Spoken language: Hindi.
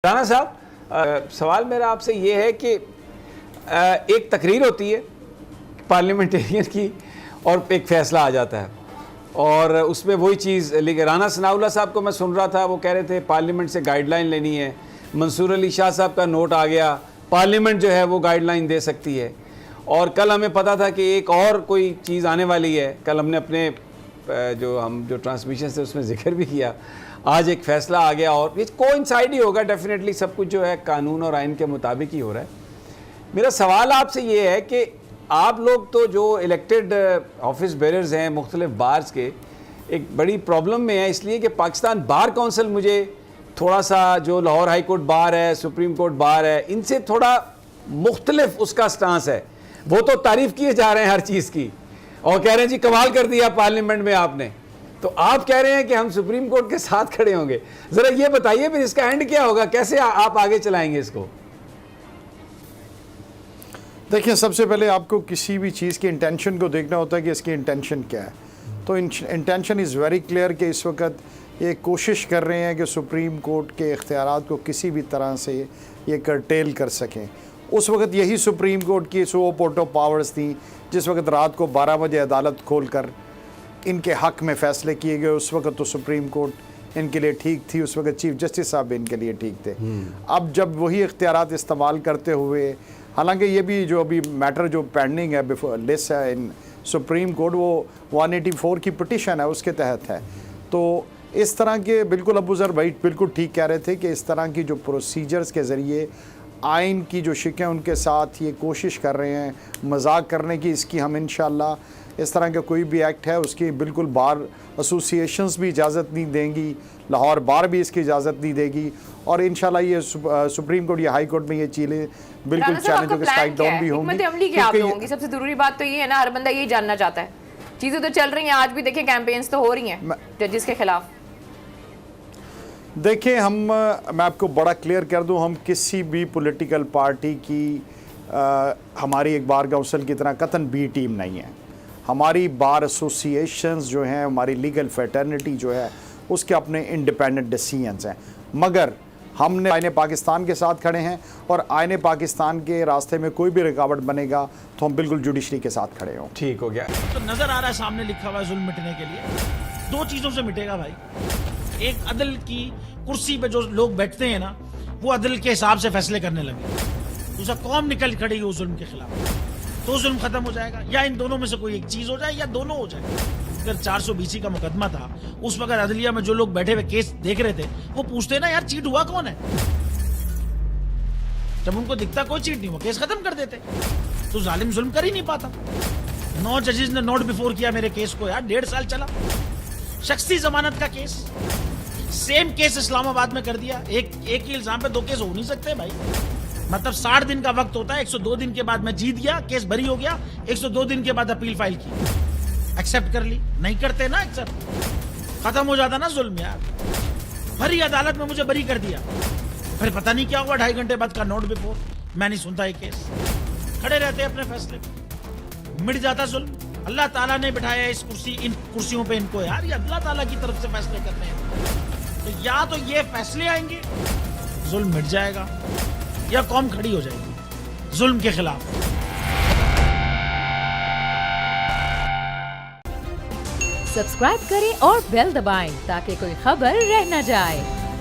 राना साहब, सवाल मेरा आपसे ये है कि एक तकरीर होती है पार्लियामेंटेरियन की और एक फ़ैसला आ जाता है और उसमें वही चीज़ लेकिन राना सनाउल्लाह साहब को मैं सुन रहा था, वो कह रहे थे पार्लियामेंट से गाइडलाइन लेनी है। मंसूर अली शाह साहब का नोट आ गया, पार्लियामेंट जो है वो गाइडलाइन दे सकती है। और कल हमें पता था कि एक और कोई चीज़ आने वाली है। कल हमने अपने जो ट्रांसमिशन से उसमें जिक्र भी किया। आज एक फ़ैसला आ गया और ये कोइंसाइड ही होगा, डेफिनेटली सब कुछ जो है कानून और आइन के मुताबिक ही हो रहा है। मेरा सवाल आपसे ये है कि आप लोग तो जो इलेक्टेड ऑफिस बेरर्स हैं मुख्तलिफ बार्स के, एक बड़ी प्रॉब्लम में है, इसलिए कि पाकिस्तान बार काउंसिल मुझे थोड़ा सा, जो लाहौर हाई कोर्ट बार है, सुप्रीम कोर्ट बार है, इनसे थोड़ा मुख्तलिफ उसका स्टांस है। वो तो तारीफ़ किए जा रहे हैं हर चीज़ की और कह रहे हैं जी कमाल कर दिया पार्लियामेंट में आपने, तो आप कह रहे हैं कि हम सुप्रीम कोर्ट के साथ खड़े होंगे। ज़रा ये बताइए फिर इसका एंड क्या होगा, कैसे आप आगे चलाएंगे इसको? देखिए, सबसे पहले आपको किसी भी चीज़ की इंटेंशन को देखना होता है कि इसकी इंटेंशन क्या है। तो इंटेंशन इज़ वेरी क्लियर कि इस वक्त ये कोशिश कर रहे हैं कि सुप्रीम कोर्ट के इख्तियारात को किसी भी तरह से ये करटेल कर सकें। उस वक्त यही सुप्रीम कोर्ट की सो पोर्ट ऑफ पावर्स थी जिस वक्त रात को 12 बजे अदालत खोल कर इनके हक़ में फ़ैसले किए गए। उस वक्त तो सुप्रीम कोर्ट इनके लिए ठीक थी, उस वक्त चीफ जस्टिस साहब इनके लिए ठीक थे। अब जब वही इख्तियारात इस्तेमाल करते हुए, हालांकि ये भी जो अभी मैटर जो पेंडिंग है बिफोर लिस्ट है इन सुप्रीम कोर्ट, वो 184 की पिटिशन है, उसके तहत है। तो इस तरह के बिल्कुल अबू ज़र भाई बिल्कुल ठीक कह रहे थे कि इस तरह की जो प्रोसीजर्स के ज़रिए आइन की जो शिकें उनके साथ ये कोशिश कर रहे हैं मजाक करने की, इसकी हम इंशाल्लाह इस तरह का कोई भी एक्ट है उसकी बिल्कुल बार एसोसिएशंस भी इजाज़त नहीं देंगी, लाहौर बार भी इसकी इजाज़त नहीं देगी और इंशाल्लाह ये सुप्रीम कोर्ट या हाई कोर्ट में ये चीज़ें बिल्कुल चैलेंज होकर स्ट्राइक डाउन भी होंगी। सबसे ज़रूरी बात तो ये है ना, हर बंदा यही जानना चाहता है। चीज़ें तो चल रही हैं, आज भी देखें कैंपेन्स तो हो रही हैं जजेस के खिलाफ। देखिए, मैं आपको बड़ा क्लियर कर दूं, हम किसी भी पॉलिटिकल पार्टी की हमारी एक बार काउंसिल की तरह कतन बी टीम नहीं है। हमारी बार एसोसिएशंस जो हैं, हमारी लीगल फ्रेटर्निटी जो है, उसके अपने इंडिपेंडेंट डिसीजंस हैं। मगर हमने आईने पाकिस्तान के साथ खड़े हैं और आईने पाकिस्तान के रास्ते में कोई भी रुकावट बनेगा तो हम बिल्कुल जुडिशरी के साथ खड़े हों। ठीक हो गया। तो नजर आ रहा है सामने लिखा हुआ है जुल्म मिटने के लिए दो चीजों से मिटेगा भाई। एक, अदल की कुर्सी पे जो लोग बैठते हैं ना, वो अदल के हिसाब से फैसले करने लगे। दूसरा, कौम निकल खड़ी हो जुल्म के खिलाफ, तो जुल्म खत्म हो जाएगा। या इन दोनों में से कोई एक चीज हो जाए या दोनों हो जाए। अगर 420 का मुकदमा था, उस वक्त अदलिया में जो लोग बैठे हुए केस देख रहे थे वो पूछते ना, यार चीट हुआ कौन है? जब उनको दिखता कोई चीट नहीं हुआ, केस खत्म कर देते। तो जालिम जुल्म कर ही नहीं पाता। 9 जजेस ने नोट बिफोर किया मेरे केस को, यार 1.5 साल चला। शख्सी जमानत का केस, सेम केस इस्लामाबाद में कर दिया। एक ही इल्जाम पे 2 केस हो नहीं सकते भाई। मतलब 60 दिन का वक्त होता है, 102 दिन के बाद मैं जीत गया, केस बरी हो गया, 102 दिन के बाद अपील फाइल की, एक्सेप्ट कर ली। नहीं करते ना एक्सेप्ट, खत्म हो जाता ना जुल्म यार। भरी अदालत में मुझे बरी कर दिया, फिर पता नहीं क्या हुआ, 2.5 घंटे बाद का नोट बिफोर, मैं नहीं सुनता ये केस। खड़े रहते अपने फैसले पे, मिट जाता जुल्म। अल्लाह ताला ने बिठाया इन कुर्सियों पे इनको यार, ये अल्लाह ताला की तरफ से फैसले करने हैं। तो या तो ये फैसले आएंगे, जुल्म मिट जाएगा, या कौम खड़ी हो जाएगी जुल्म के खिलाफ। सब्सक्राइब करें और बेल दबाएं ताकि कोई खबर रह न जाए।